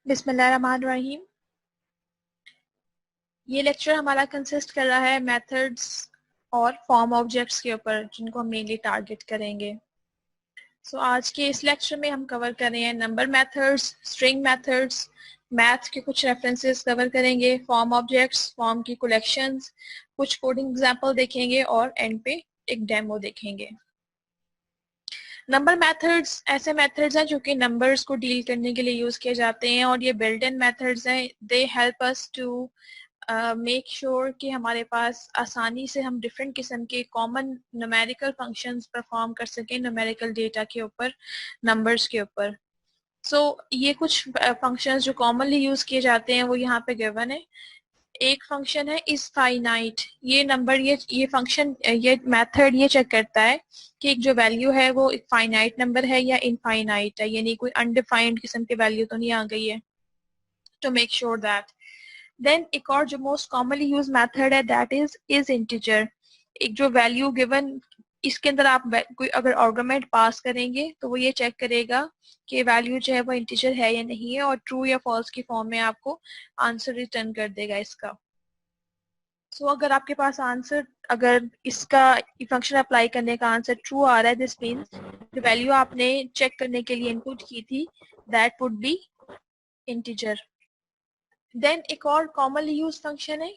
बिस्मिल्लाहिर्रहमानिर्रहीम। ये लेक्चर हमारा कंसिस्ट कर रहा है मेथड्स और फॉर्म ऑब्जेक्ट्स के ऊपर, जिनको हम मेनली टारगेट करेंगे। आज के इस लेक्चर में हम कवर कर रहे हैं number methods, string methods, math के कुछ रेफरेंसेस कवर करेंगे, फॉर्म ऑब्जेक्ट्स, फॉर्म की कलेक्शंस, कुछ कोडिंग एग्जांपल देखेंगे और एंड पे एक डेमो देखेंगे। नंबर मेथड्स ऐसे मेथड्स हैं जो कि नंबर्स को डील करने के लिए यूज किए जाते हैं और ये बिल्ट इन मेथड्स हैं। They help us to make sure कि हमारे पास आसानी से हम डिफरेंट किस्म के कॉमन न्यूमेरिकल फंक्शंस परफॉर्म कर सकें न्यूमेरिकल डेटा के ऊपर, नंबर्स के ऊपर। ये कुछ फंक्शंस जो कॉमनली यूज किए जाते हैं वो यहाँ पे गिवन है। एक फंक्शन है इज फाइनाइट। ये नंबर ये फंक्शन ये मेथड ये चेक करता है कि एक जो वैल्यू है वो एक फाइनाइट नंबर है या इनफाइनाइट है, यानी कोई अनडिफाइंड किस्म की वैल्यू तो नहीं आ गई है, to make sure that. Then एक और जो मोस्ट कॉमनली यूज मेथड है दैट इज इंटीजर। एक जो वैल्यू गिवन, इसके अंदर आप कोई अगर आर्गुमेंट पास करेंगे तो वो ये चेक करेगा कि वैल्यू जो है वो इंटीजर है या नहीं है, और ट्रू या फॉल्स की फॉर्म में आपको आंसर रिटर्न कर देगा इसका। अगर आपके पास आंसर, अगर इसका फंक्शन अप्लाई करने का आंसर ट्रू आ रहा है, दिस मीन्स जो वैल्यू आपने चेक करने के लिए इनपुट की थी that would be integer. Then एक और कॉमनली यूज फंक्शन है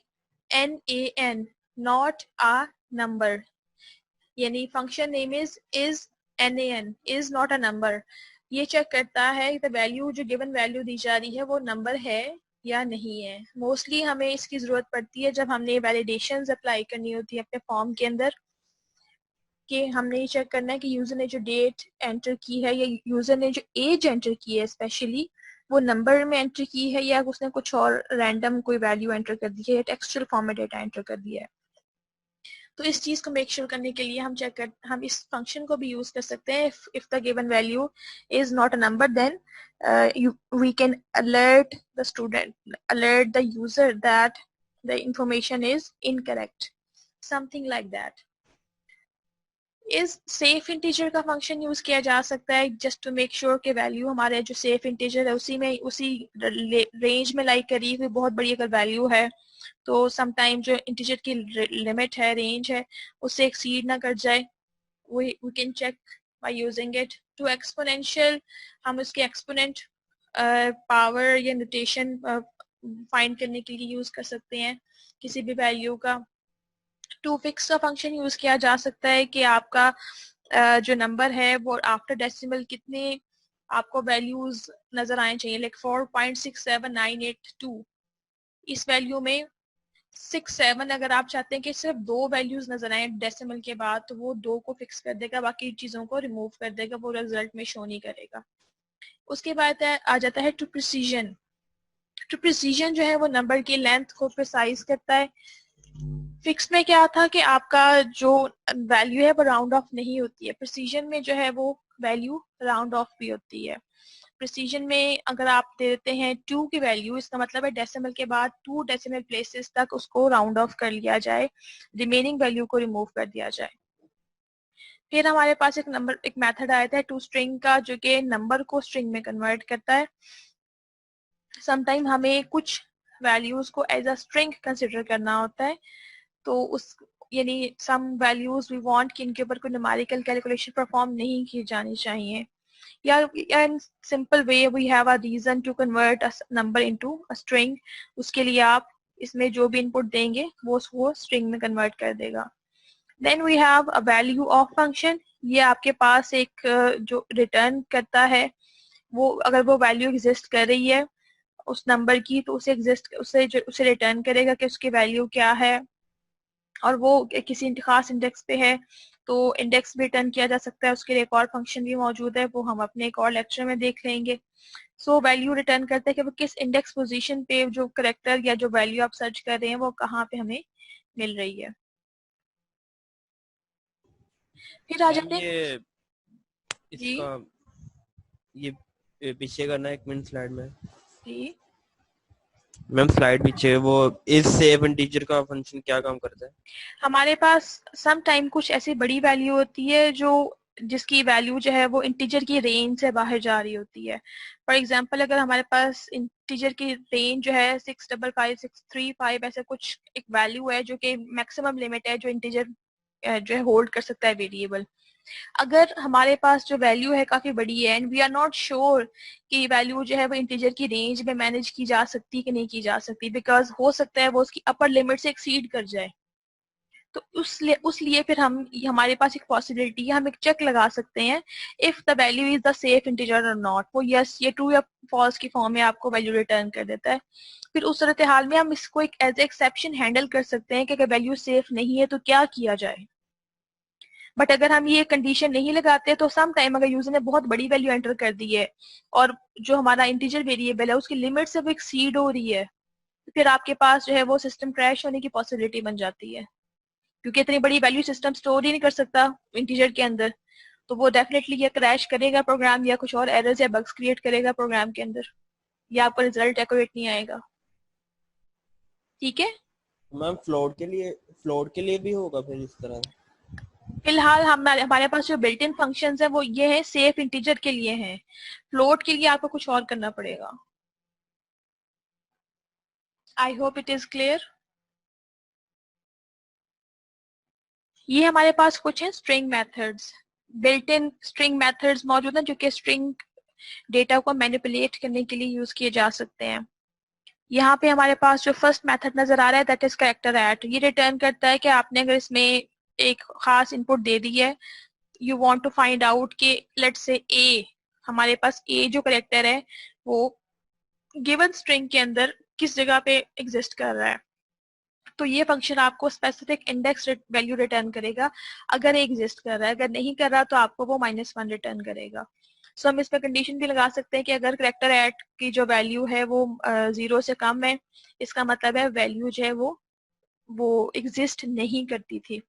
NaN, नॉट अ नंबर, यानी function name is NaN, is not a number. ये चेक करता है द वैल्यू, जो गिवन वैल्यू दी जा रही है वो नंबर है या नहीं है। मोस्टली हमें इसकी जरूरत पड़ती है जब हमने वैलिडेशंस अप्लाई करनी होती है अपने फॉर्म के अंदर, कि हमने ये चेक करना है कि यूजर ने जो डेट एंटर की है या यूजर ने जो एज एंटर की है स्पेशली, वो नंबर में एंटर की है या उसने कुछ और रैंडम कोई वैल्यू एंटर कर दी है या टेक्सचुअल फॉर्म में डेटा एंटर कर दिया है। तो इस चीज को मेक श्योर करने के लिए हम इस फंक्शन को भी यूज कर सकते हैं। If the given value is not a number, then we can alert the user that the information is incorrect, something like that. इस सेफ इंटीजर का फंक्शन यूज किया जा सकता है जस्ट टू मेक श्योर कि वैल्यू हमारे जो safe integer है उसी रेंज में लाई करी हुई। बहुत बड़ी अगर वैल्यू है तो समटाइम जो इंटीजर की लिमिट है, रेंज है, उससे एक्सीड ना कर जाए। we can check by using it to exponential। हम उसके एक्सपोनेंट पावर या नोटेशन फाइंड करने के लिए यूज कर सकते हैं किसी भी वैल्यू का। टू फिक्स का फंक्शन यूज किया जा सकता है कि आपका जो नंबर है वो आफ्टर डेसिमल कितने आपको वैल्यूज नजर आने चाहिए, लाइक 4.67982। इस वैल्यू में 6-7 अगर आप चाहते हैं कि सिर्फ 2 वैल्यूज नजर आए डेसिमल के बाद, तो वो 2 को फिक्स कर देगा, बाकी चीजों को रिमूव कर देगा, वो रिजल्ट में शो नहीं करेगा। उसके बाद आ जाता है टू प्रिसीजन। टू प्रिसीजन जो है वो नंबर की लेंथ को प्रिसाइज करता है। फिक्स में क्या था कि आपका जो वैल्यू है वो राउंड ऑफ नहीं होती है, प्रिसीजन में जो है वो वैल्यू राउंड ऑफ भी होती है। प्रिसीजन में अगर आप दे देते हैं 2 की वैल्यू, इसका मतलब है डेसिमल के बाद 2 डेसिमल प्लेसेस तक उसको राउंड ऑफ कर लिया जाए, रिमेनिंग वैल्यू को रिमूव कर दिया जाए। फिर हमारे पास एक मेथड आया था टू स्ट्रिंग का, जो कि नंबर को स्ट्रिंग में कन्वर्ट करता है। समटाइम हमें कुछ वैल्यूज को एज अ स्ट्रिंग कंसिडर करना होता है, तो उस यानी सम वैल्यूज वी वांट कि इनके ऊपर कोई न्यूमेरिकल कैलकुलेशन परफॉर्म नहीं की जानी चाहिए, या in simple way we have a reason to convert a number into a string। उसके लिए आप इसमें जो भी इनपुट देंगे वो स्ट्रिंग में कन्वर्ट कर देगा। then we have a value of function। ये आपके पास एक जो रिटर्न करता है, वो अगर वो वैल्यू एग्जिस्ट कर रही है उस नंबर की, तो उसे रिटर्न करेगा कि उसकी वैल्यू क्या है, और वो किसी खास इंडेक्स पे है तो इंडेक्स भी रिटर्न किया जा सकता है। उसके लिए एक और फंक्शन भी मौजूद है, वो हम अपने एक और लेक्चर में देख लेंगे। वैल्यू रिटर्न करते हैं कि वो किस इंडेक्स पोजीशन पे जो करेक्टर या जो वैल्यू आप सर्च कर रहे हैं वो कहाँ पे हमें मिल रही है। फिर आ जाते हैं इसका ये पीछे करना 1 मिनट स्लाइड में जी। मैम, स्लाइड पीछे वो इस सेव इंटीजर का फंक्शन क्या काम करता है? हमारे पास सम टाइम कुछ ऐसी बड़ी वैल्यू होती है जो जिसकी वैल्यू जो है वो इंटीजर की रेंज से बाहर जा रही होती है। फॉर एग्जांपल अगर हमारे पास इंटीजर की रेंज जो है 655,635 ऐसे कुछ एक वैल्यू है जो कि मैक्सिमम लिमिट है जो इंटीजर जो है होल्ड कर सकता है वेरिएबल। अगर हमारे पास जो वैल्यू है काफी बड़ी है and we are not sure कि वैल्यू जो है वो इंटीजर की रेंज में मैनेज की जा सकती कि नहीं की जा सकती, बिकॉज हो सकता है वो उसकी अपर लिमिट से एक्सीड कर जाए, तो उस लिए फिर हमारे पास एक पॉसिबिलिटी है, हम एक चेक लगा सकते हैं if the value is the safe integer और नॉट। वो यस ये ट्रू या फॉल्स की फॉर्म में आपको वैल्यू रिटर्न कर देता है। फिर उस सूरत हाल में हम इसको एक एज एक्सेप्शन हैंडल कर सकते हैं कि अगर वैल्यू सेफ नहीं है तो क्या किया जाए। बट अगर हम ये कंडीशन नहीं लगाते तो सम टाइम अगर यूजर ने बहुत बड़ी वैल्यू एंटर कर दी है और जो हमारा इंटीजर वेरिएबल है उसकी लिमिट से वो एक्सीड हो रही है, तो फिर आपके पास जो है वो सिस्टम क्रैश होने की पॉसिबिलिटी बन जाती है, क्योंकि इतनी बड़ी वैल्यू सिस्टम स्टोर ही नहीं कर सकता इंटीजर के अंदर। तो वो डेफिनेटली या क्रैश करेगा प्रोग्राम या कुछ और एरर्स या बग्स क्रिएट करेगा प्रोग्राम के अंदर, या आपका रिजल्ट एक्यूरेट नहीं आएगा। ठीक है, मैम फ्लोट के लिए भी होगा फिर इस तरह? फिलहाल हमारे पास जो बिल्ट इन फंक्शंस है वो ये है सेफ इंटीजर के लिए हैं, फ्लोट के लिए आपको कुछ और करना पड़ेगा। I hope it is clear. ये हमारे पास कुछ है string methods, built in string methods मौजूद हैं जो कि स्ट्रिंग डेटा को मैनिपुलेट करने के लिए यूज किए जा सकते हैं। यहाँ पे हमारे पास जो फर्स्ट मेथड नजर आ रहा है दैट इज कैरेक्टर एट। ये रिटर्न करता है कि आपने अगर इसमें एक खास इनपुट दे दी है, you want to find out कि लेट्स से ए, हमारे पास ए जो कैरेक्टर है वो गिवन स्ट्रिंग के अंदर किस जगह पे एग्जिस्ट कर रहा है, तो ये फंक्शन आपको स्पेसिफिक इंडेक्स वैल्यू रिटर्न करेगा अगर एग्जिस्ट कर रहा है, अगर नहीं कर रहा तो आपको वो -1 रिटर्न करेगा। सो हम इस पर कंडीशन भी लगा सकते हैं कि अगर करेक्टर एट की जो वैल्यू है वो 0 से कम है, इसका मतलब है वैल्यू जो है वो एग्जिस्ट नहीं करती थी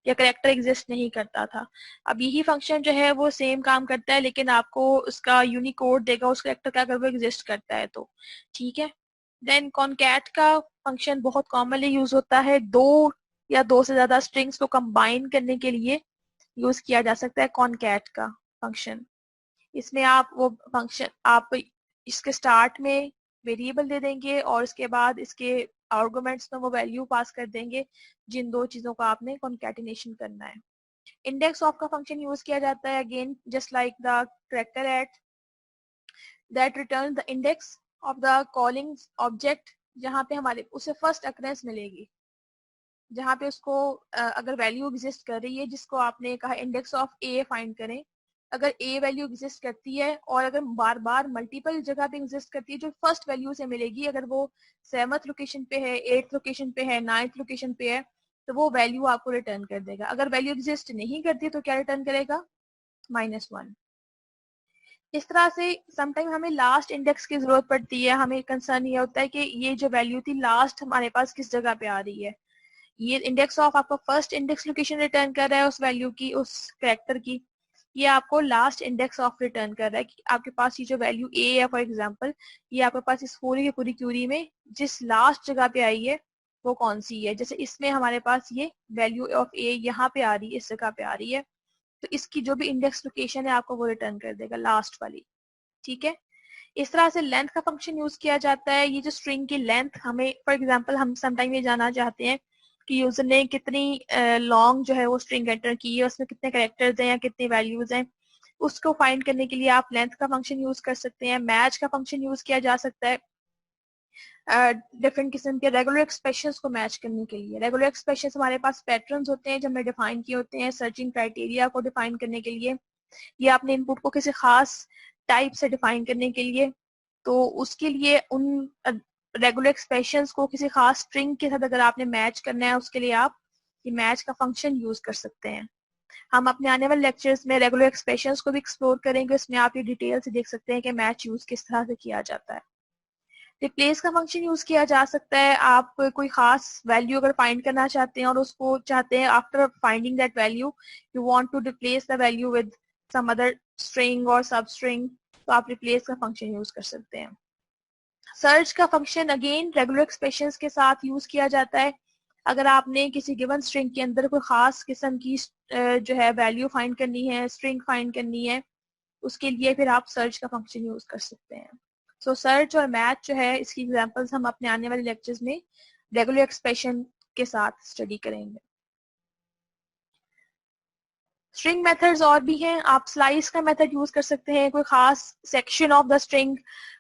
या करेक्टर एग्जिस्ट नहीं करता था। अब यही फंक्शन जो है वो सेम काम करता है लेकिन आपको उसका यूनिकोड देगा उस करेक्टर का अगर वो एग्जिस्ट करता है तो। ठीक है, देन कॉनकैट का फंक्शन बहुत कॉमनली यूज होता है, दो या दो से ज्यादा स्ट्रिंग्स को कंबाइन करने के लिए यूज किया जा सकता है कॉनकैट का फंक्शन। इसमें आप वो फंक्शन आप इसके स्टार्ट में वेरिएबल दे देंगे और इसके बाद इसके आर्गुमेंट्स में वो वैल्यू पास कर देंगे जिन दो चीजों का आपने कॉन्कैटिनेशन करना है। इंडेक्स ऑफ का फंक्शन यूज किया जाता है again just like the character at that return the index of the calling object, जहाँ पे हमारे उसे फर्स्ट अक्रेंस मिलेगी, जहाँ पे उसको अगर वैल्यू एग्जिस्ट कर रही है जिसको आपने कहा इंडेक्स ऑफ ए फाइंड करें, अगर ए वैल्यू एग्जिस्ट करती है और अगर बार बार मल्टीपल जगह पे एग्जिस्ट करती है जो फर्स्ट वैल्यू से मिलेगी, अगर वो 7th लोकेशन पे है, 8th लोकेशन पे है, 9th लोकेशन पे है, तो वो वैल्यू आपको रिटर्न कर देगा। अगर वैल्यू एग्जिस्ट नहीं करती तो क्या रिटर्न करेगा? -1। इस तरह से समटाइम हमें लास्ट इंडेक्स की जरूरत पड़ती है, हमें कंसर्न ये होता है कि ये जो वैल्यू थी लास्ट हमारे पास किस जगह पे आ रही है। ये इंडेक्स ऑफ आपका फर्स्ट इंडेक्स लोकेशन रिटर्न कर रहा है उस वैल्यू की, उस कैरेक्टर की, ये आपको लास्ट इंडेक्स ऑफ रिटर्न कर रहा है कि आपके पास ये जो वैल्यू ए है फॉर एग्जांपल, ये आपके पास इस पूरी की पूरी क्यूरी में जिस लास्ट जगह पे आई है वो कौन सी है। जैसे इसमें हमारे पास ये वैल्यू ऑफ ए यहाँ पे आ रही है, इस जगह पे आ रही है, तो इसकी जो भी इंडेक्स लोकेशन है आपको वो रिटर्न कर देगा लास्ट वाली। ठीक है, इस तरह से लेंथ का फंक्शन यूज किया जाता है। ये जो स्ट्रिंग की लेंथ हमें फॉर एग्जांपल हम समटाइम ये जानना चाहते हैं कि यूजर ने कितनी लॉन्ग जो है वो स्ट्रिंग एंटर की है, उसमें कितने कैरेक्टर्स हैं या कितनी वैल्यूज हैं, उसको फाइंड करने के लिए आप लेंथ का फंक्शन यूज कर सकते हैं। मैच का फंक्शन यूज किया जा सकता है डिफरेंट किस्म के रेगुलर एक्सप्रेशंस को मैच करने के लिए। रेगुलर एक्सप्रेशंस हमारे पास पैटर्न्स होते हैं जो हमने डिफाइन किए होते हैं सर्चिंग क्राइटेरिया को डिफाइन करने के लिए, या अपने इनपुट को किसी खास टाइप से डिफाइन करने के लिए। तो उसके लिए उन रेगुलर एक्सप्रेशंस को किसी खास स्ट्रिंग के साथ अगर आपने मैच करना है, उसके लिए आप ये मैच का फंक्शन यूज कर सकते हैं। हम अपने आने वाले लेक्चर्स में रेगुलर एक्सप्रेशंस को भी एक्सप्लोर करेंगे, उसमें आप ये डिटेल से देख सकते हैं कि मैच यूज किस तरह से किया जाता है। रिप्लेस का फंक्शन यूज किया जा सकता है, आप कोई खास वैल्यू अगर फाइंड करना चाहते हैं और उसको चाहते हैं after finding that value you want to replace the value with some other string और सब स्ट्रिंग, तो आप रिप्लेस का फंक्शन यूज कर सकते हैं। सर्च का फंक्शन अगेन रेगुलर एक्सप्रेशंस के साथ यूज किया जाता है। अगर आपने किसी गिवन स्ट्रिंग के अंदर कोई खास किस्म की जो है वैल्यू फाइंड करनी है, स्ट्रिंग फाइंड करनी है, उसके लिए फिर आप सर्च का फंक्शन यूज कर सकते हैं। सो सर्च और मैथ जो है इसकी एग्जांपल्स हम अपने आने वाले लेक्चर्स में रेगुलर एक्सप्रेशन के साथ स्टडी करेंगे। स्ट्रिंग मेथड्स और भी हैं, आप स्लाइस का मेथड यूज कर सकते हैं कोई खास सेक्शन ऑफ द स्ट्रिंग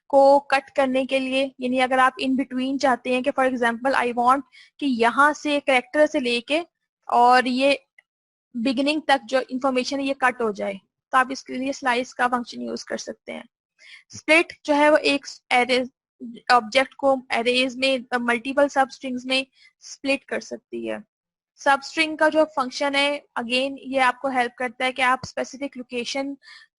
को कट करने के लिए, यानी अगर आप इन बिटवीन चाहते हैं कि फॉर एग्जांपल आई वांट कि यहाँ से कैरेक्टर से लेके और ये बिगिनिंग तक जो इंफॉर्मेशन है ये कट हो जाए, तो आप इसके लिए स्लाइस का फंक्शन यूज कर सकते हैं। स्प्लिट जो है वो एक एरे ऑब्जेक्ट को एरेज में मल्टीपल सब स्ट्रिंग्स में स्प्लिट कर सकती है। सब स्ट्रिंग का जो फंक्शन है अगेन ये आपको हेल्प करता है कि आप स्पेसिफिक लोकेशन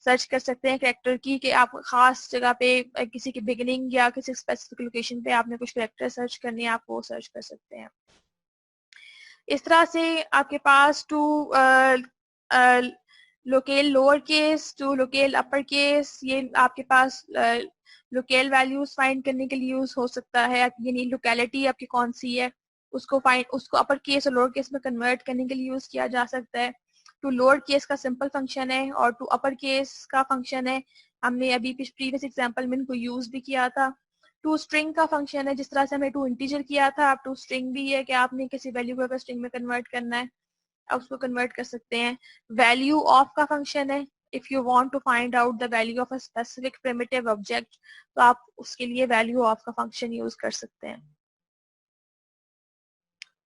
सर्च कर सकते हैं कैरेक्टर की, कि आप खास जगह पे किसी की बिगिनिंग या किसी स्पेसिफिक लोकेशन पे आपने कुछ कैरेक्टर सर्च करनी है, आप वो सर्च कर सकते हैं। इस तरह से आपके पास to locale lower case to locale upper case, ये आपके पास लोकेल वैल्यूज फाइंड करने के लिए यूज हो सकता है, यानी लोकेलिटी आपकी कौन सी है उसको अपर केस और लोअर केस में कन्वर्ट करने के लिए यूज किया जा सकता है। टू लोअर केस का सिंपल फंक्शन है और टू अपर केस का फंक्शन है, हमने अभी प्रीवियस एग्जांपल में इनको यूज भी किया था। टू स्ट्रिंग का फंक्शन है, जिस तरह से हमने टू इंटीजर किया था, अब टू स्ट्रिंग भी है कि आपने किसी वैल्यू को अगर स्ट्रिंग में कन्वर्ट करना है आप उसको कन्वर्ट कर सकते हैं। वैल्यू ऑफ का फंक्शन है, if you want to find out the value of a specific primitive object तो आप उसके लिए वैल्यू ऑफ का फंक्शन यूज कर सकते हैं।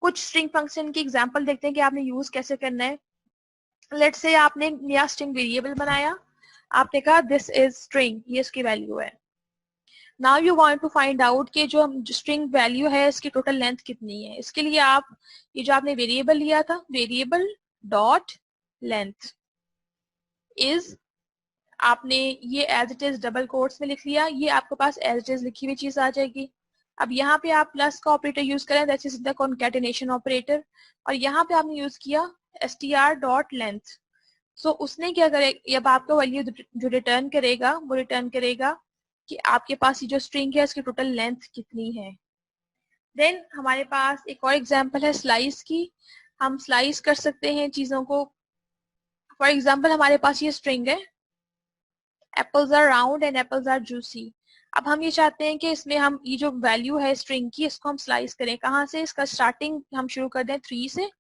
कुछ स्ट्रिंग फंक्शन की एग्जांपल देखते हैं कि आपने यूज कैसे करना है। लेट्स से आपने नया स्ट्रिंग वेरिएबल बनाया, आपने कहा दिस इज स्ट्रिंग, ये इसकी वैल्यू है। Now you want to find out कि जो स्ट्रिंग वैल्यू है इसकी टोटल लेंथ कितनी है। इसके लिए आप ये जो आपने वेरिएबल लिया था, वेरिएबल डॉट लेंथ इज, आपने ये as it is double quotes में लिख लिया, ये आपके पास एज इट इज लिखी हुई चीज आ जाएगी। अब यहाँ पे आप प्लस का ऑपरेटर यूज करें, that is the concatenation operator, और यहाँ पे आपने यूज किया str डॉट लेंथ। सो उसने क्या करेगा, अब आपका वैल्यू जो रिटर्न करेगा वो रिटर्न करेगा कि आपके पास ये जो स्ट्रिंग है उसकी टोटल लेंथ कितनी है। देन हमारे पास एक और एग्जांपल है स्लाइस की, हम स्लाइस कर सकते हैं चीजों को। फॉर एग्जांपल हमारे पास ये स्ट्रिंग है apples are round and apples are juicy. अब हम ये चाहते हैं कि इसमें हम ये जो वैल्यू है स्ट्रिंग की इसको हम स्लाइस करें, कहाँ से, इसका स्टार्टिंग हम शुरू कर दें 3 से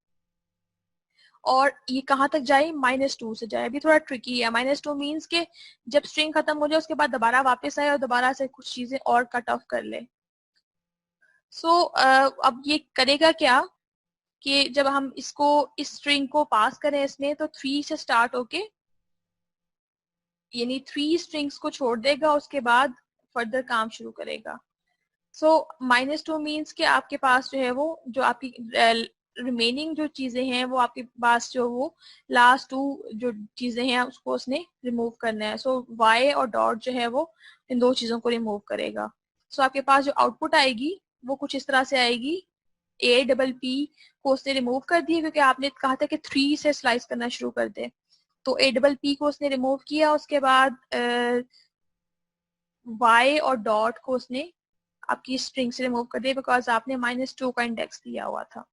और ये कहाँ तक जाए -2 से जाए। अभी थोड़ा ट्रिकी है, -2 मीन्स के जब स्ट्रिंग खत्म हो जाए उसके बाद दोबारा वापस आए और दोबारा से कुछ चीजें और कट ऑफ कर ले। सो अब ये करेगा क्या कि जब हम इसको इस स्ट्रिंग को पास करें इसमें तो 3 से स्टार्ट होके यानी 3 स्ट्रिंग्स को छोड़ देगा, उसके बाद फर्दर काम शुरू करेगा। सो -2 मीन्स कि आपके पास जो है वो जो आपकी रिमेनिंग जो चीजें हैं वो आपके पास जो वो लास्ट 2 जो चीजें हैं उसको उसने रिमूव करना है। सो y और डॉट जो है वो इन 2 चीजों को रिमूव करेगा। सो आपके पास जो आउटपुट आएगी वो कुछ इस तरह से आएगी, APP को उसने रिमूव कर दिया क्योंकि आपने कहा था कि 3 से स्लाइस करना शुरू कर दे, तो APP को उसने रिमूव किया, उसके बाद y और डॉट को उसने आपकी स्ट्रिंग से रिमूव कर दिया बिकॉज आपने -2 का इंडेक्स दिया हुआ था।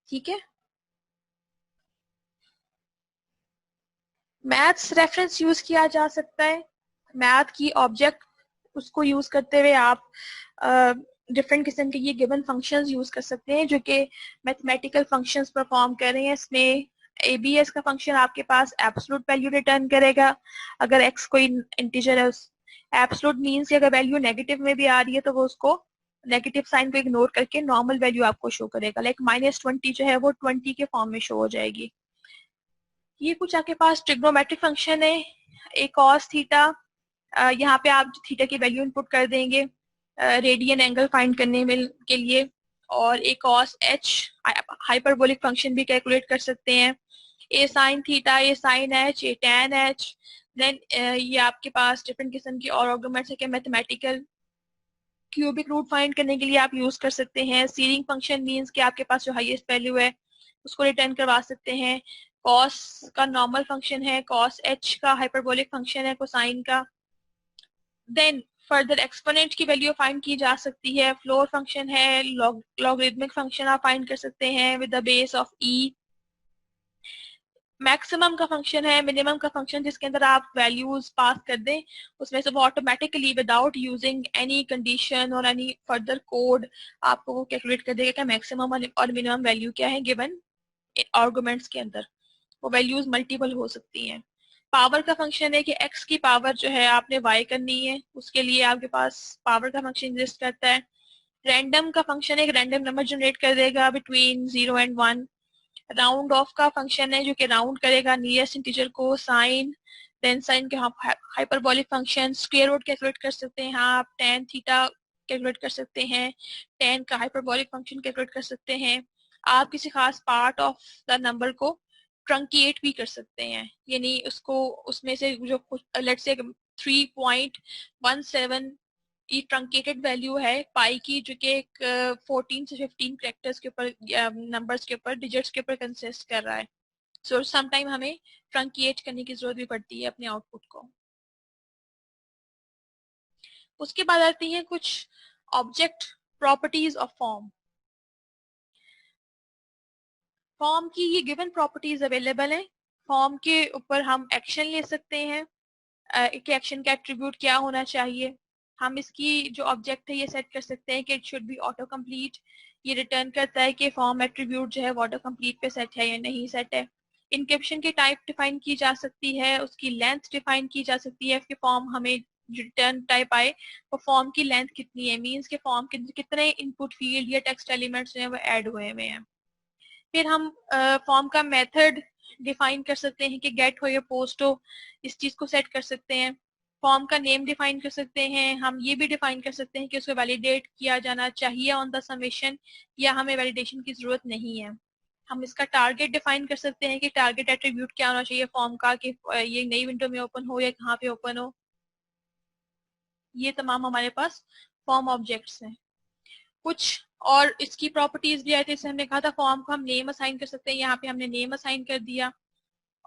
ठीक है, मैथ्स रेफरेंस यूज किया जा सकता है। मैथ की ऑब्जेक्ट उसको यूज करते हुए आप डिफरेंट किस्म के ये गिवन फंक्शंस यूज कर सकते हैं जो कि मैथमेटिकल फंक्शंस परफॉर्म कर रहे हैं। इसमें ABS का फंक्शन आपके पास एब्सोल्यूट वैल्यू रिटर्न करेगा अगर x कोई इंटीजर है। एब्सोल्यूट मीन्स अगर वैल्यू नेगेटिव में भी आ रही है तो वो उसको नेगेटिव साइन को इग्नोर करके नॉर्मल वैल्यू आपको शो करेगा, लाइक -20 जो है वो 20 के फॉर्म में शो हो जाएगी। ये कुछ आपके पास ट्रिग्नोमेट्रिक फंक्शन है, एक कॉस थीटा, यहाँ पे आप थीटा की वैल्यू इनपुट कर देंगे रेडियन एंगल फाइंड करने में के लिए, और एक कॉस h हाइपरबोलिक फंक्शन भी कैलकुलेट कर सकते हैं, a sine theta, a sine h, a tan h। Then ये आपके पास डिफरेंट किस्म की और आर्गुमेंट्स है कि मैथमेटिकल क्यूबिक रूट फाइंड करने के लिए आप यूज कर सकते हैं। सीरिंग फंक्शन मींस कि आपके पास जो हाईएस्ट वैल्यू है उसको रिटर्न करवा सकते हैं। कॉस का नॉर्मल फंक्शन है, कॉस h का हाइपरबोलिक फंक्शन है कोसाइन का। देन फर्दर एक्सपोनेंट की वैल्यू फाइंड की जा सकती है, फ्लोर फंक्शन है, लॉगरिथमिक फंक्शन आप फाइंड कर सकते हैं with the base of e। Maximum का फंक्शन है, मिनिमम का फंक्शन जिसके अंदर आप वैल्यूज पास कर दें, उसमें से वो automatically without using any condition और एनी फर्दर कोड आपको वो कैलकुलेट कर देगा कि मैक्सिमम और मिनिमम वैल्यू क्या है गिवन आर्गुमेंट्स के अंदर। वो वैल्यूज मल्टीपल हो सकती हैं। पावर का फंक्शन है कि x की पावर जो है आपने y करनी है, उसके लिए आपके पास पावर का फंक्शन एग्जिस्ट करता है। रैंडम का फंक्शन है, एक रैंडम नंबर जनरेट कर देगा बिटवीन 0 एंड 1। राउंड ऑफ का फंक्शन है जो कि राउंड करेगा नियरेस्ट इंटीजर को। साइन, देन साइन के आप hyperbolic function, square root calculate कर सकते हैं आप, tan थीटा कैलकुलेट कर सकते हैं, tan का हाइपरबोलिक फंक्शन कैलकुलेट कर सकते हैं। आप किसी खास पार्ट ऑफ द नंबर को ट्रंकिएट भी कर सकते हैं, यानी उसको उसमें से जो लेट्स से 3.17 ये ट्रंकेटेड वैल्यू है पाई की, जो कि एक 14 से 15 कैरेक्टर्स के ऊपर, नंबर्स के ऊपर, डिजिट्स के ऊपर कंसिस्ट कर रहा है। सो समटाइम हमें ट्रंकिएट करने की जरूरत भी पड़ती है अपने आउटपुट को। उसके बाद आती है कुछ object properties of form. Form की ये गिवन प्रॉपर्टीज अवेलेबल हैं। फॉर्म के ऊपर हम एक्शन ले सकते हैं कि एक्शन का एट्रीब्यूट क्या होना चाहिए। हम इसकी जो ऑब्जेक्ट है ये सेट कर सकते हैं कि it should be auto complete. ये रिटर्न करता है कि फॉर्म एट्रीब्यूट जो है वो ऑटो कंप्लीट पे सेट है या नहीं सेट है। इनकेप्शन की टाइप डिफाइन की जा सकती है, उसकी लेंथ डिफाइन की जा सकती है कि फॉर्म हमें जो रिटर्न टाइप आए वो फॉर्म की लेंथ कितनी है, मीन्स के फॉर्म के अंदर कितने इनपुट फील्ड या टेक्स्ट एलिमेंट्स जो है वो ऐड हुए हुए हैं। फिर हम फॉर्म का मेथड डिफाइन कर सकते हैं कि गेट हो या पोस्ट हो, इस चीज को सेट कर सकते हैं। फॉर्म का नेम डिफाइन कर सकते हैं। हम ये भी डिफाइन कर सकते हैं कि उसको वैलिडेट किया जाना चाहिए ऑन द समेशन या हमें वैलिडेशन की जरूरत नहीं है। हम इसका टारगेट डिफाइन कर सकते हैं कि टारगेट एट्रीब्यूट क्या होना चाहिए फॉर्म का, कि ये नई विंडो में ओपन हो या कहाँ पे ओपन हो। ये तमाम हमारे पास फॉर्म ऑब्जेक्ट्स हैं। कुछ और इसकी प्रॉपर्टीज भी आई थी, जैसे हमने कहा था फॉर्म को हम नेम असाइन कर सकते हैं, यहाँ पे हमने नेम असाइन कर दिया।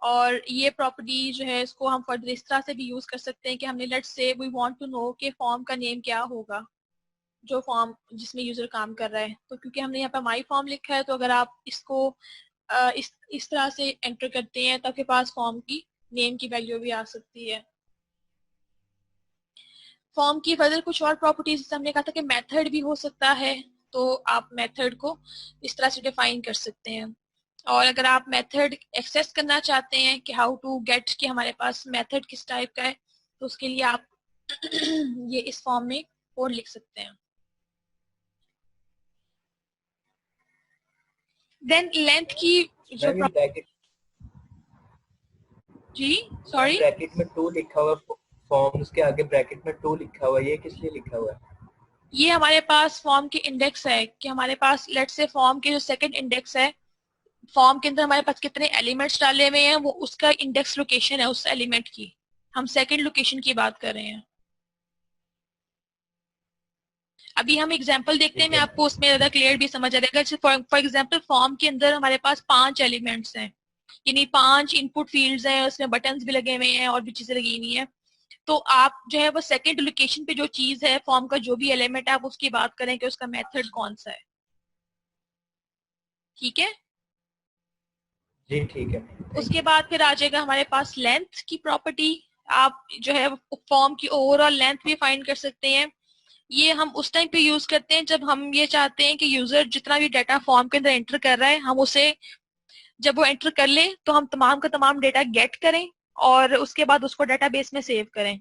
और ये प्रॉपर्टी जो है इसको हम फर्दर इस तरह से भी यूज कर सकते हैं कि हमने let's say we want to know कि फॉर्म का नेम क्या होगा जो फॉर्म जिसमें यूजर काम कर रहा है। तो क्योंकि हमने यहाँ पे माई फॉर्म लिखा है, तो अगर आप इसको इस तरह से एंटर करते हैं तो आपके पास फॉर्म की नेम की वैल्यू भी आ सकती है। फॉर्म की फर्दर कुछ और प्रॉपर्टीज हमने कहा था कि मेथड भी हो सकता है, तो आप मेथड को इस तरह से डिफाइन कर सकते हैं। और अगर आप मेथड एक्सेस करना चाहते हैं कि हाउ टू गेट कि हमारे पास मेथड किस टाइप का है, तो उसके लिए आप ये इस फॉर्म में कोड लिख सकते हैं। देन लेंथ की जो मैम ये ब्रैकेट जी मैम सॉरी, ब्रैकेट में 2 लिखा हुआ है, फॉर्म्स के आगे ब्रैकेट में 2 लिखा हुआ है, ये किस लिए लिखा हुआ है? ये हमारे पास फॉर्म के इंडेक्स है कि हमारे पास लेट्स से फॉर्म के जो सेकंड इंडेक्स है, फॉर्म के अंदर हमारे पास कितने एलिमेंट्स डाले हुए हैं वो उसका इंडेक्स लोकेशन है उस एलिमेंट की। हम सेकंड लोकेशन की बात कर रहे हैं। अभी हम एग्जांपल देखते हैं, ठीक मैं है। आपको उसमें ज्यादा क्लियर भी समझ आ जाएगा। फॉर एग्जांपल फॉर्म के अंदर हमारे पास 5 एलिमेंट्स हैं, यानी 5 इनपुट फील्ड्स हैं, उसमें बटन्स भी लगे हुए हैं और भी चीजें लगी हुई हैं। तो आप जो है वो सेकंड लोकेशन पे जो चीज है फॉर्म का जो भी एलिमेंट है आप उसकी बात करें कि उसका मेथड कौन सा है। ठीक है। जी ठीक है, थैंक उसके यू। बाद फिर आ जाएगा हमारे पास लेंथ की प्रॉपर्टी। आप जो है फॉर्म की ओवरऑल लेंथ भी फाइंड कर सकते हैं। ये हम उस टाइम पे यूज करते हैं जब हम ये चाहते हैं कि यूजर जितना भी डाटा फॉर्म के अंदर एंटर कर रहा है हम उसे जब वो एंटर कर ले तो हम तमाम का तमाम डेटा गेट करें और उसके बाद उसको डेटाबेस में सेव करें।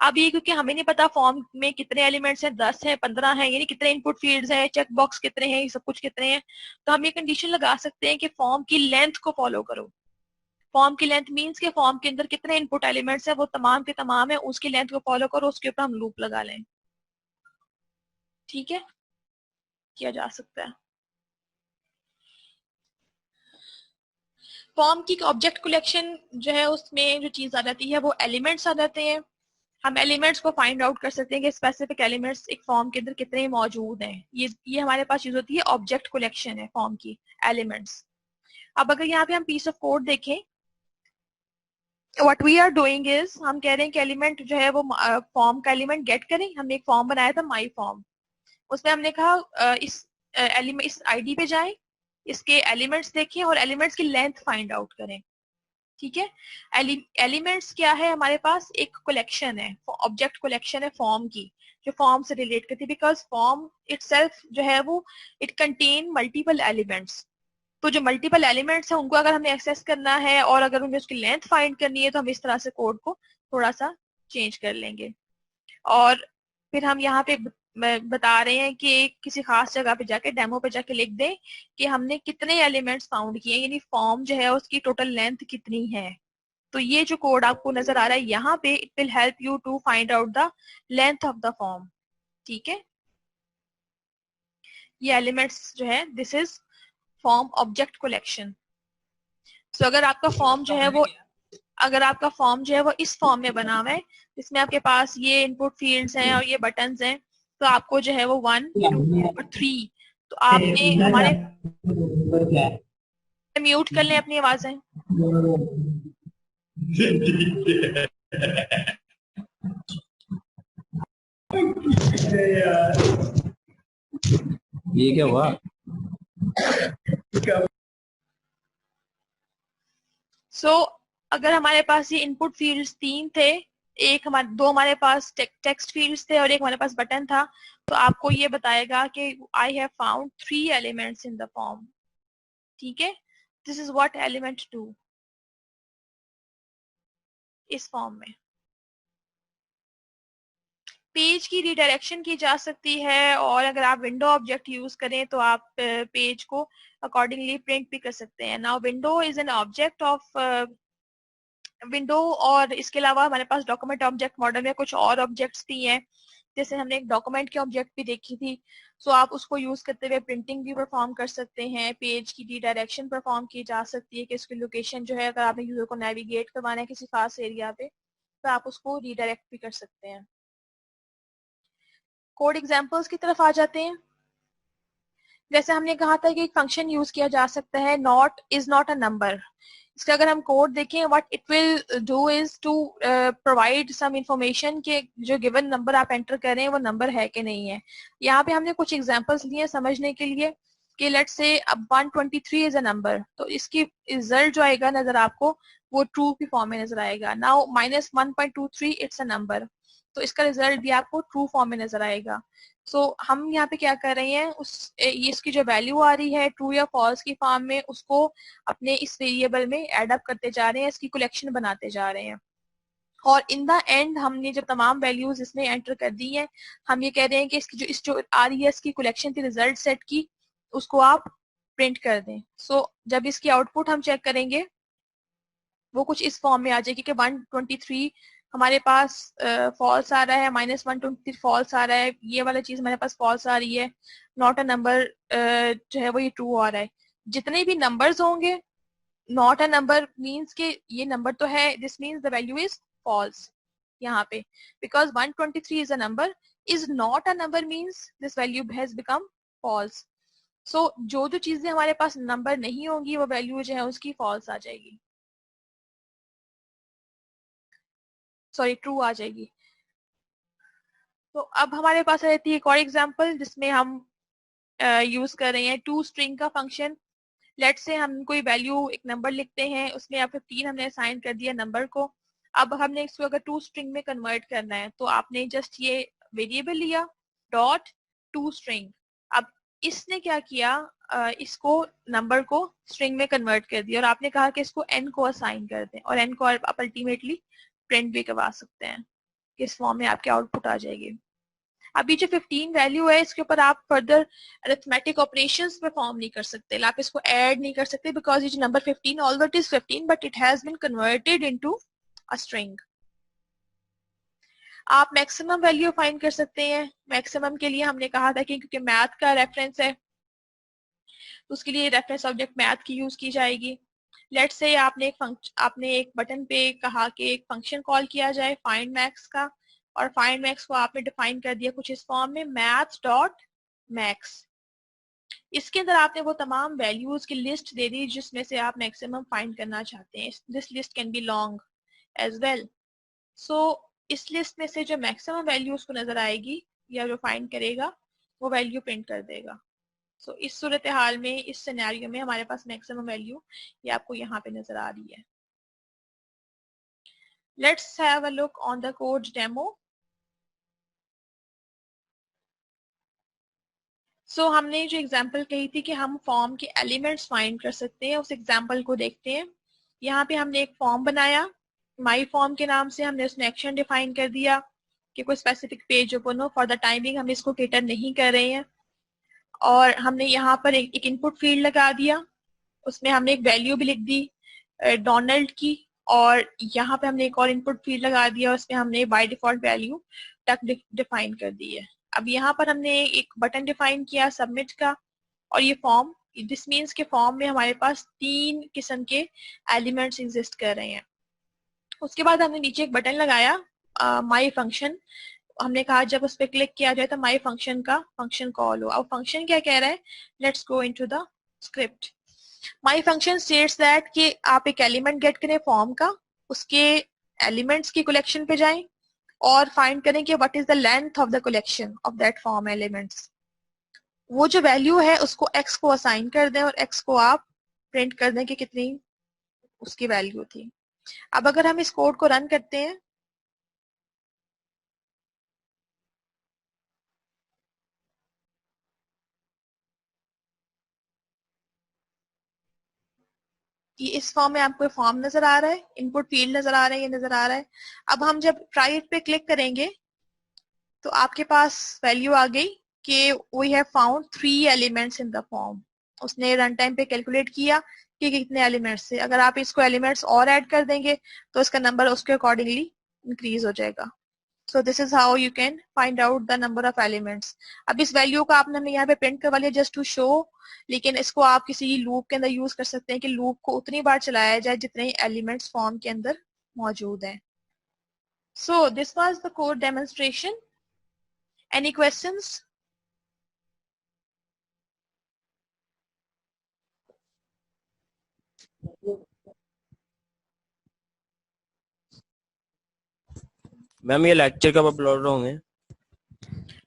अब ये क्योंकि हमें नहीं पता फॉर्म में कितने एलिमेंट्स हैं, 10 हैं, 15 हैं, यानी कितने इनपुट फील्ड्स हैं, चेक बॉक्स कितने हैं, ये सब कुछ कितने हैं, तो हम ये कंडीशन लगा सकते हैं कि फॉर्म की लेंथ को फॉलो करो। फॉर्म की लेंथ मीन्स के फॉर्म के अंदर कितने इनपुट एलिमेंट्स हैं वो तमाम के तमाम है, उसकी लेंथ को फॉलो करो, उसके ऊपर हम लूप लगा लें। ठीक है, किया जा सकता है। फॉर्म की ऑब्जेक्ट कलेक्शन जो है उसमें जो चीज आ जाती है वो एलिमेंट्स आ जाते हैं। हम एलिमेंट्स को फाइंड आउट कर सकते हैं कि स्पेसिफिक एलिमेंट्स एक फॉर्म के अंदर कितने मौजूद हैं। ये हमारे पास यूज होती है ऑब्जेक्ट कलेक्शन है फॉर्म की, एलिमेंट्स। अब अगर यहाँ पे हम पीस ऑफ कोड देखें, what we are doing is हम कह रहे हैं कि एलिमेंट जो है वो फॉर्म का एलिमेंट गेट करें। हमने एक फॉर्म बनाया था माई फॉर्म, उसमें हमने कहा इस एलिमेंट इस आईडी पे जाएं, इसके एलिमेंट्स देखें और एलिमेंट्स की लेंथ फाइंड आउट करें। ठीक है। एलिमेंट्स क्या है हमारे पास, एक कलेक्शन है, ऑब्जेक्ट कलेक्शन है फॉर्म की, जो फॉर्म से रिलेट करती है, बिकॉज फॉर्म इटसेल्फ जो है वो इट कंटेन मल्टीपल एलिमेंट्स। तो जो मल्टीपल एलिमेंट्स हैं उनको अगर हमें एक्सेस करना है और अगर हमें उसकी लेंथ फाइंड करनी है तो हम इस तरह से कोड को थोड़ा सा चेंज कर लेंगे। और फिर हम यहाँ पे बता रहे हैं कि किसी खास जगह पे जाके डेमो पे जाके लिख दें कि हमने कितने एलिमेंट्स फाउंड किए, यानी फॉर्म जो है उसकी टोटल लेंथ कितनी है। तो ये जो कोड आपको नजर आ रहा है यहाँ पे, it will help you to find out the length of the form. ठीक है, ये एलिमेंट्स जो है this is form object collection. So अगर आपका फॉर्म जो है वो, अगर आपका फॉर्म जो है वो इस फॉर्म में बना हुआ है, इसमें आपके पास ये इनपुट फील्ड्स हैं और ये बटन्स हैं, तो आपको जो है वो 1, 2 और 3, तो आपने हमारे, म्यूट कर लें अपनी आवाजें। ये क्या हुआ? सो अगर हमारे पास ये इनपुट फील्ड्स 3 थे, एक हमारे, 2 हमारे पास टेक्स्ट फील्ड्स थे और एक हमारे पास बटन था, तो आपको ये बताएगा कि I have found 3 elements in the form. ठीक है, दिस इज व्हाट एलिमेंट 2 इस फॉर्म में। पेज की रिडायरेक्शन की जा सकती है और अगर आप विंडो ऑब्जेक्ट यूज करें तो आप पेज को अकॉर्डिंगली प्रिंट भी कर सकते हैं। Now window is an object of window, और इसके अलावा हमारे पास डॉक्यूमेंट ऑब्जेक्ट मॉडल में कुछ और ऑब्जेक्ट्स भी हैं, जैसे हमने एक डॉक्यूमेंट की ऑब्जेक्ट भी देखी थी। सो आप उसको यूज करते हुए प्रिंटिंग भी परफॉर्म कर सकते हैं, पेज की रिडायरेक्शन परफॉर्म की जा सकती है कि इसकी लोकेशन जो है, अगर आपने यूजर को नेविगेट करवाना है किसी खास एरिया पे तो आप उसको रिडायरेक्ट भी कर सकते हैं। कोड एग्जांपल्स की तरफ आ जाते हैं। जैसे हमने कहा था कि एक फंक्शन यूज किया जा सकता है, not is not a number. इसका अगर हम कोड देखें, what it will do is to provide some information कि जो गिवन नंबर आप एंटर कर रहे हैं वो नंबर है कि नहीं है। यहाँ पे हमने कुछ एग्जांपल्स लिए समझने के लिए कि लेट्स से अब 123 इज अ नंबर, तो इसकी रिजल्ट जो आएगा नजर आपको वो ट्रू की फॉर्म में नजर आएगा। नाउ -1.23 इट्स अ नंबर, तो इसका रिजल्ट भी आपको ट्रू फॉर्म में नजर आएगा। सो हम यहाँ पे क्या कर रहे हैं, ये इसकी जो वैल्यू आ रही है ट्रू या फॉल्स की फॉर्म में, उसको अपने इस वेरिएबल में एड अप करते जा रहे हैं, इसकी कलेक्शन बनाते जा रहे हैं। और इन द एंड हमने जब तमाम वैल्यूज इसमें एंटर कर दी हैं, हम ये कह रहे हैं कि इसकी जो आ रही है इसकी कलेक्शन थी रिजल्ट सेट की, उसको आप प्रिंट कर दें। सो जब इसकी आउटपुट हम चेक करेंगे वो कुछ इस फॉर्म में आ जाएगी कि 123 हमारे पास फॉल्स आ रहा है, -123 फॉल्स आ रहा है, ये वाला चीज हमारे पास फॉल्स आ रही है, नॉट अ नंबर जो है वो ये ट्रू आ रहा है। जितने भी नंबर्स होंगे, नॉट अ नंबर मीन्स के ये नंबर तो है, this means the value is false यहाँ पे, because 123 is a number, is not a number means this value has become false. So जो जो चीजें हमारे पास नंबर नहीं होंगी वो वैल्यू जो है उसकी फॉल्स आ जाएगी, सॉरी ट्रू आ जाएगी। तो अब हमारे पास रहती है एक और एग्जांपल जिसमें हम यूज कर रहे हैं टू स्ट्रिंग का फंक्शन। लेट से हम कोई वैल्यू एक नंबर लिखते हैं, उसमें या फिर 3 हमने असाइन कर दिया नंबर को। अब हमने इसको अगर टू स्ट्रिंग में कन्वर्ट करना है तो आपने जस्ट ये वेरिएबल लिया डॉट टू स्ट्रिंग। अब इसने क्या किया, इसको नंबर को स्ट्रिंग में कन्वर्ट कर दिया और आपने कहा कि इसको n को असाइन कर दें, और n को आप अल्टीमेटली प्रिंट भी करवा सकते हैं, किस फॉर्म में आपकी आउटपुट आ जाएगी। अभी जो 15 वैल्यू है इसके ऊपर आप फर्दर अरिथमेटिक ऑपरेशंस परफॉर्म नहीं कर सकते, आप इसको ऐड नहीं कर सकते, बिकॉज ये जो number 15 although it is 15 but it has been converted into a string. आप मैक्सिमम वैल्यू फाइंड कर सकते हैं। मैक्सिमम के लिए हमने कहा था कि क्योंकि मैथ का रेफरेंस है तो उसके लिए रेफरेंस ऑब्जेक्ट मैथ की यूज की जाएगी। लेट्स से आपने एक बटन पे कहा कि एक फंक्शन कॉल किया जाए फाइंड मैक्स का, और फाइंड मैक्स को आपने डिफाइन कर दिया कुछ इस फॉर्म में मैथ डॉट मैक्स। इसके अंदर आपने वो तमाम वैल्यूज की लिस्ट दे दी जिसमें से आप मैक्सिमम फाइंड करना चाहते हैं। This list can be long as well. So इस लिस्ट में से जो मैक्सिमम वैल्यू उसको नजर आएगी या जो फाइंड करेगा वो वैल्यू प्रिंट कर देगा। सो इस सूरत हाल में, इस सिनेरियो में हमारे पास मैक्सिमम वैल्यू ये आपको यहाँ पे नजर आ रही है। Let's have a look on the code demo. So हमने जो एग्जांपल कही थी कि हम फॉर्म के एलिमेंट्स फाइंड कर सकते हैं, उस एग्जांपल को देखते हैं। यहाँ पे हमने एक फॉर्म बनाया, माई फॉर्म के नाम से। हमने उसमें एक्शन डिफाइन कर दिया कि कोई स्पेसिफिक पेज ओपन हो। फॉर द टाइमिंग हम इसको कैटर नहीं कर रहे हैं। और हमने यहाँ पर एक इनपुट फील्ड लगा दिया, उसमें हमने एक वैल्यू भी लिख दी डोनाल्ड की। और यहाँ पे हमने एक और इनपुट फील्ड लगा दिया, उसमें हमने बाय डिफॉल्ट वैल्यू टक डिफाइन कर दी है। अब यहाँ पर हमने एक बटन डिफाइन किया सबमिट का। और ये फॉर्म, दिस मीन्स के फॉर्म में हमारे पास 3 किस्म के एलिमेंट्स एग्जिस्ट कर रहे हैं। उसके बाद हमने नीचे एक बटन लगाया माई फंक्शन। हमने कहा जब उस पर क्लिक किया जाए तो माई फंक्शन का फंक्शन कॉल हो। अब फंक्शन क्या कह रहा है, let's go into the script. My function states that कि आप एक एलिमेंट गेट करें फॉर्म का, उसके एलिमेंट्स की कलेक्शन पे जाएं और फाइंड करें कि what is the length of the collection of that form elements. वो जो वैल्यू है उसको x को असाइन कर दें और x को आप प्रिंट कर दें कि कितनी उसकी वैल्यू थी। अब अगर हम इस कोड को रन करते हैं कि इस फॉर्म में आपको फॉर्म नजर आ रहा है, इनपुट फील्ड नजर आ रहा है, ये नजर आ रहा है। अब हम जब ट्राई इट पे क्लिक करेंगे तो आपके पास वैल्यू आ गई कि we have found 3 elements in the form. उसने रन टाइम पे कैलकुलेट किया कि कितने एलिमेंट्स थे। अगर आप इसको एलिमेंट्स और ऐड कर देंगे तो इसका नंबर उसके अकॉर्डिंगली इंक्रीज हो जाएगा। So this is how you can find out the number of elements. अब इस वैल्यू को आपने यहाँ पे प्रिंट करवा लिया जस्ट टू शो, लेकिन इसको आप किसी लूप के अंदर यूज कर सकते हैं कि लूप को उतनी बार चलाया जाए जितने एलिमेंट्स फॉर्म के अंदर मौजूद हैं। So this was the code demonstration. Any questions? Ma'am ये लेक्चर कब अपलोड होंगे?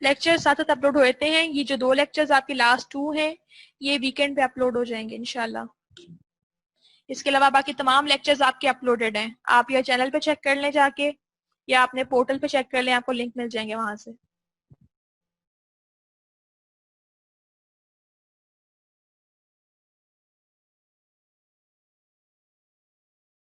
लेक्चर साथ साथ अपलोड होते हैं। ये जो 2 लेक्चर्स आपके लास्ट 2 हैं ये वीकेंड पे अपलोड हो जाएंगे इंशाल्लाह। इसके अलावा बाकी तमाम लेक्चर्स आपके अपलोडेड हैं। आप या चैनल पे चेक कर लें जाके, या अपने पोर्टल पे चेक कर लें, आपको लिंक मिल जाएंगे वहां से।